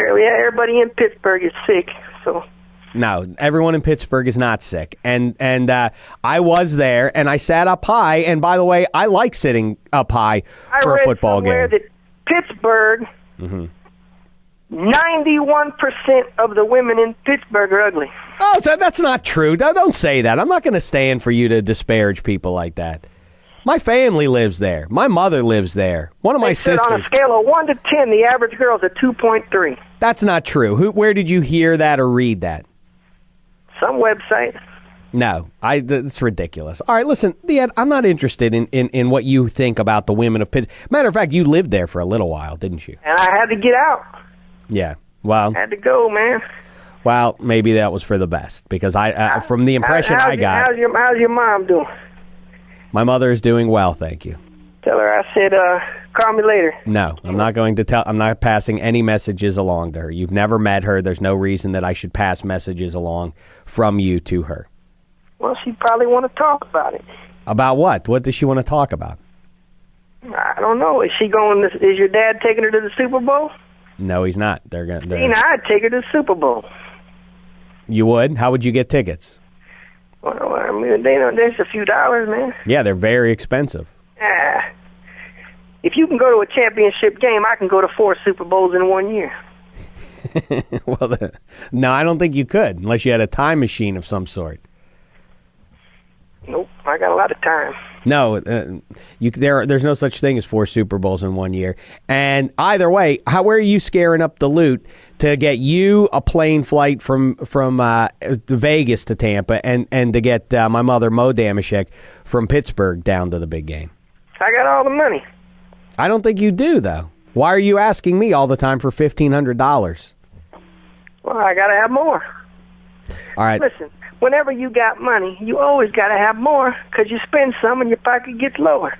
Yeah, everybody in Pittsburgh is sick, so. No, everyone in Pittsburgh is not sick. And I was there, and I sat up high. And by the way, I like sitting up high for a football game. I read somewhere that Pittsburgh, 91% of the women in Pittsburgh are ugly. Oh, so that's not true. Don't say that. I'm not going to stand for you to disparage people like that. My family lives there. My mother lives there. One of my sisters. On a scale of 1 to 10, the average girl is a 2.3. That's not true. Where did you hear that or read that? Some website. No, it's ridiculous. All right, listen, I'm not interested in what you think about the women of Pittsburgh. Matter of fact, you lived there for a little while, didn't you? And I had to get out. Yeah, well. Had to go, man. Well, maybe that was for the best, because from the impression I got. How's your mom doing? My mother is doing well, thank you. Tell her I said, call me later. No, I'm not going to tell. I'm not passing any messages along to her. You've never met her. There's no reason that I should pass messages along from you to her. Well, she probably want to talk about it. About what? What does she want to talk about? I don't know. Is your dad taking her to the Super Bowl? No, he's not. I'd take her to the Super Bowl. You would? How would you get tickets? Well, I mean, there's a few dollars, man. Yeah, they're very expensive. If you can go to a championship game, I can go to 4 Super Bowls in 1 year. Well, no, I don't think you could, unless you had a time machine of some sort. Nope, I got a lot of time. No, there's no such thing as 4 Super Bowls in 1 year. And either way, where are you scaring up the loot to get you a plane flight from Vegas to Tampa and to get my mother, Mo Dameshek, from Pittsburgh down to the big game? I got all the money. I don't think you do, though. Why are you asking me all the time for $1,500? Well, I got to have more. All right. Listen, whenever you got money, you always got to have more, because you spend some and your pocket gets lower.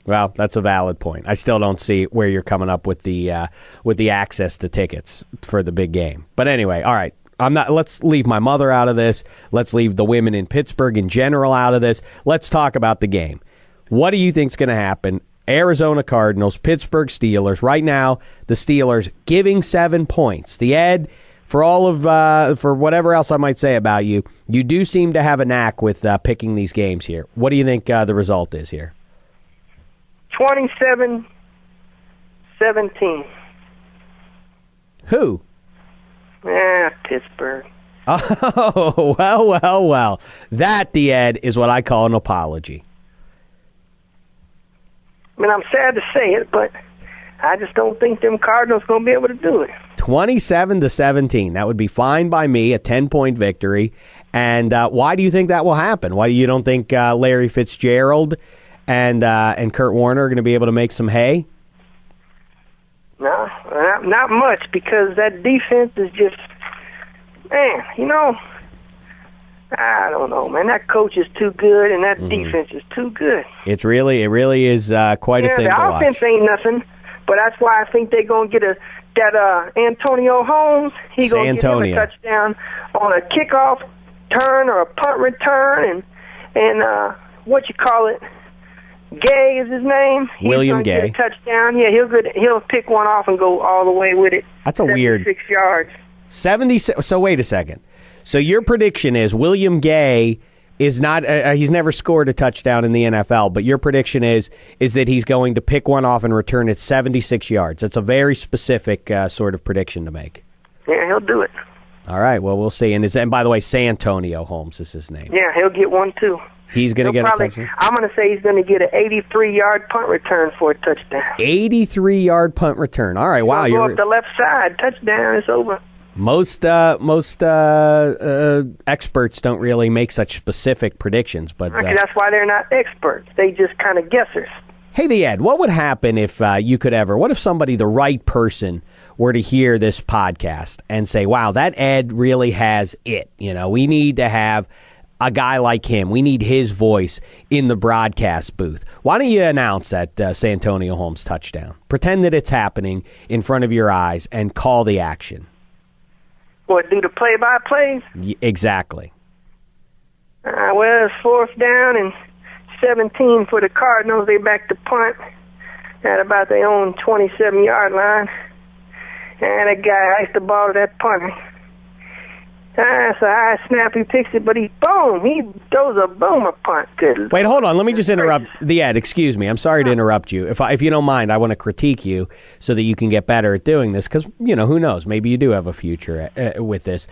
Well, that's a valid point. I still don't see where you're coming up with the access to tickets for the big game. But anyway, all right. Let's leave my mother out of this. Let's leave the women in Pittsburgh in general out of this. Let's talk about the game. What do you think's going to happen? Arizona Cardinals, Pittsburgh Steelers. Right now, the Steelers giving 7 points. The Ed, for all of for whatever else I might say about you, you do seem to have a knack with picking these games here. What do you think the result is here? 27-17. Who? Pittsburgh. Oh, well. That, the Ed, is what I call an apology. I mean, I'm sad to say it, but I just don't think them Cardinals going to be able to do it. 27-17. That would be fine by me, a 10-point victory. And why do you think that will happen? Why you don't think Larry Fitzgerald and Kurt Warner are going to be able to make some hay? No, not much, because that defense is just, man, I don't know, man. That coach is too good, and that defense is too good. It really is quite a thing to watch. The offense ain't nothing, but that's why I think they're going to get that Antonio Holmes. He's going to get him a touchdown on a kickoff turn or a punt return, and Gay is his name. William Gay. Get a touchdown. Yeah, he'll pick one off and go all the way with it. That's a weird 76 yards. 76. So wait a second. So your prediction is William Gay is not he's never scored a touchdown in the NFL, but your prediction is that he's going to pick one off and return it 76 yards. That's a very specific sort of prediction to make. Yeah, he'll do it. All right, well, we'll see. And by the way, Santonio Holmes is his name. Yeah, he'll get one too. He's going to get a touchdown? I'm going to say he's going to get an 83-yard punt return for a touchdown. 83-yard punt return. All right, wow. You're up the left side. Touchdown, it's over. Most experts don't really make such specific predictions, but that's why they're not experts. They just kind of guessers. Hey, the Ed, what would happen if what if somebody, the right person, were to hear this podcast and say, "Wow, that Ed really has it. We need to have a guy like him. We need his voice in the broadcast booth." Why don't you announce that Santonio Holmes touchdown? Pretend that it's happening in front of your eyes and call the action. What, do the play-by-plays? Exactly. Well, it's 4th down and 17 for the Cardinals. They back to punt at about their own 27-yard line. And that guy iced the ball to that punter. That's a high snap. He picks it, but he throws a boomer punt. Good. Wait, hold on. Let me just interrupt the ad. Excuse me. I'm sorry to interrupt you. If you don't mind, I want to critique you so that you can get better at doing this. Because who knows? Maybe you do have a future with this.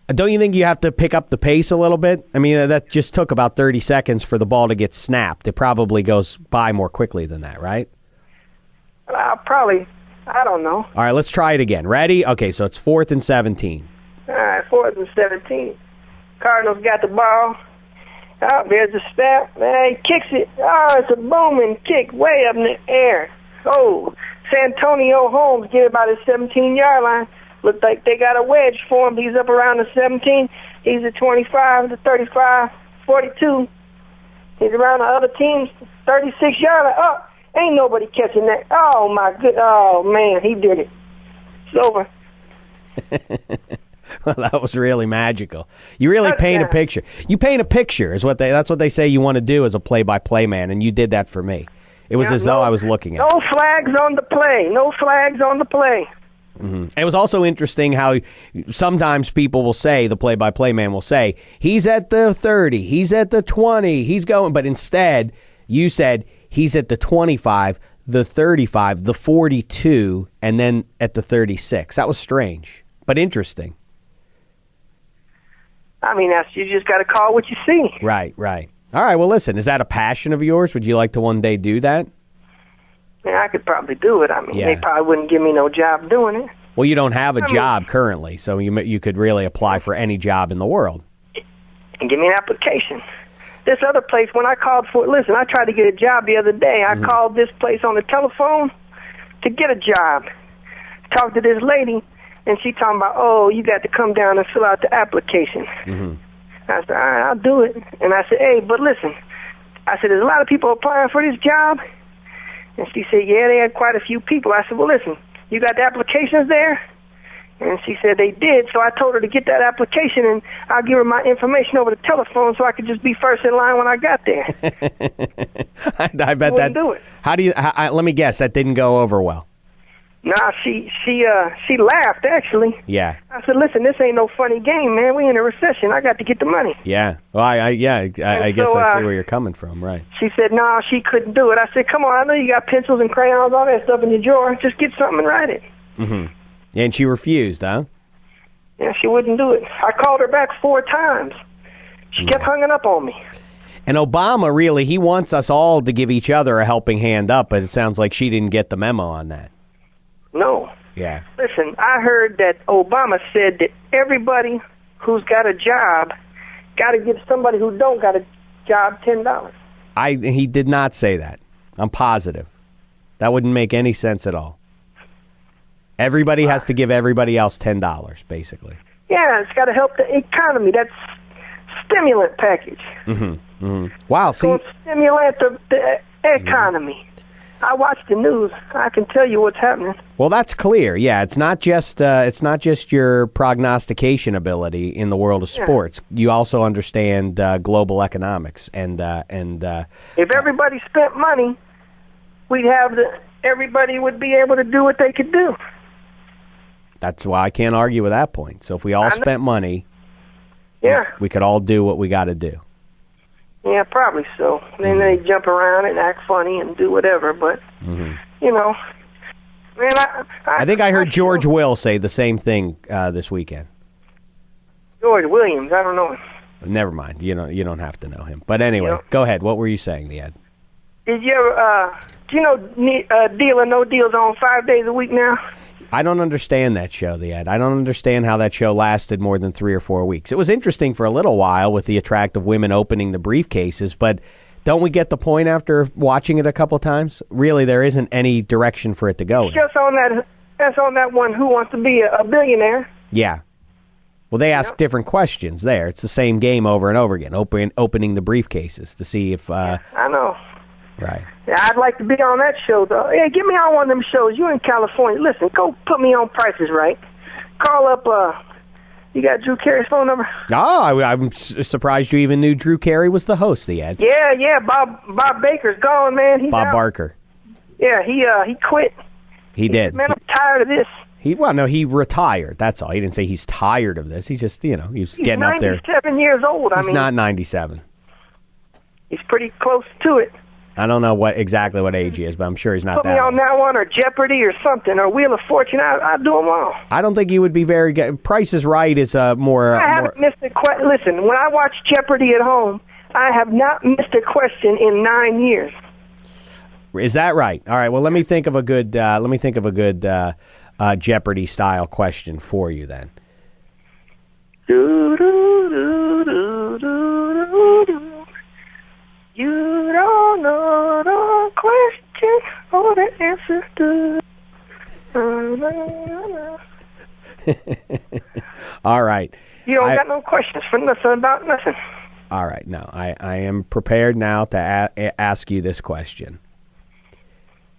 Don't you think you have to pick up the pace a little bit? I mean, that just took about 30 seconds for the ball to get snapped. It probably goes by more quickly than that, right? Probably. I don't know. All right, let's try it again. Ready? Okay, so it's 4th and 17. All right, 4th and 17. Cardinals got the ball. Oh, there's the snap. Man, he kicks it. Oh, it's a booming kick way up in the air. Oh, Santonio Holmes get about his 17-yard line. Looked like they got a wedge for him. He's up around the 17. He's at 25, the 35, 42. He's around the other team's 36-yard line. Oh, ain't nobody catching that. Oh, my good. Oh, man, he did it. It's over. Well, that was really magical. You really paint a picture. You paint a picture is that's what they say you want to do as a play-by-play man, and you did that for me. It was as though I was looking at it. No flags on the play. No flags on the play. Mm-hmm. It was also interesting how sometimes people will say, the play-by-play man will say, he's at the 30, he's at the 20, he's going. But instead, you said he's at the 25, the 35, the 42, and then at the 36. That was strange, but interesting. I mean, you just got to call what you see. Right. All right, well, listen, is that a passion of yours? Would you like to one day do that? Yeah, I could probably do it. I mean, They probably wouldn't give me no job doing it. Well, you don't have a job currently, so you could really apply for any job in the world. And give me an application. This other place, when I called for it, listen, I tried to get a job the other day. I called this place on the telephone to get a job. Talked to this lady. And she talking about, you got to come down and fill out the application. Mm-hmm. I said, all right, I'll do it. And I said, hey, but listen. I said, there's a lot of people applying for this job. And she said, yeah, they had quite a few people. I said, well, listen, you got the applications there? And she said they did. So I told her to get that application, and I'll give her my information over the telephone so I could just be first in line when I got there. I bet that. Do it. How do you? Let me guess. That didn't go over well. Nah, she laughed, actually. Yeah. I said, listen, this ain't no funny game, man. We in a recession. I got to get the money. Yeah. Well, I guess I see where you're coming from, right. She said, no, she couldn't do it. I said, come on, I know you got pencils and crayons, all that stuff in your drawer. Just get something and write it. Mm-hmm. And she refused, huh? Yeah, she wouldn't do it. I called her back 4 times. She kept hanging up on me. And Obama, really, he wants us all to give each other a helping hand up, but it sounds like she didn't get the memo on that. No. Yeah. Listen, I heard that Obama said that everybody who's got a job got to give somebody who don't got a job $10. He did not say that. I'm positive. That wouldn't make any sense at all. Everybody has to give everybody else $10, basically. Yeah, it's got to help the economy. That's stimulant package. Mm-hmm. Mm-hmm. Wow. See, stimulate the economy. I watch the news. I can tell you what's happening. Well, that's clear. Yeah, it's not just your prognostication ability in the world of sports. You also understand global economics and if everybody spent money, we'd have everybody would be able to do what they could do. That's why I can't argue with that point. So if we all spent money, we could all do what we got to do. Yeah, probably so. Then they jump around and act funny and do whatever, but, you know. Man, I think I heard George Will say the same thing this weekend. George Williams, I don't know him. Never mind. You don't have to know him. But anyway, go ahead. What were you saying, the ad? Did you ever, do you know Deal or No Deal's on 5 days a week now? I don't understand that show, the ad. I don't understand how that show lasted more than 3 or 4 weeks. It was interesting for a little while with the attractive women opening the briefcases, but don't we get the point after watching it a couple times? Really, there isn't any direction for it to go. Just on that, that's on that one, Who Wants to Be a Billionaire? Yeah. Well, they ask different questions there. It's the same game over and over again, opening the briefcases to see if... I know. Right. Yeah, I'd like to be on that show, though. Hey, get me on one of them shows. You in California. Listen, go put me on Prices Right. Call up, you got Drew Carey's phone number? Oh, I'm surprised you even knew Drew Carey was the host, the ad. Yeah, Bob Baker's gone, man. He's Bob out. Barker. Yeah, he quit. He did. Man, I'm tired of this. He retired. That's all. He didn't say he's tired of this. He's just, he's getting up there. He's 97 years old. He's not 97. He's pretty close to it. I don't know exactly what age he is, but I'm sure he's not that old. Put me on that one, or Jeopardy, or something, or Wheel of Fortune. I'll do them all. I don't think he would be very good. Price is Right is more... I haven't missed a question. Listen, when I watch Jeopardy at home, I have not missed a question in 9 years. Is that right? All right, well, let me think of a good Jeopardy-style question for you, then. You don't know the question or the answer to. All right. You don't got no questions for nothing about nothing. All right. No, I am prepared now to ask you this question.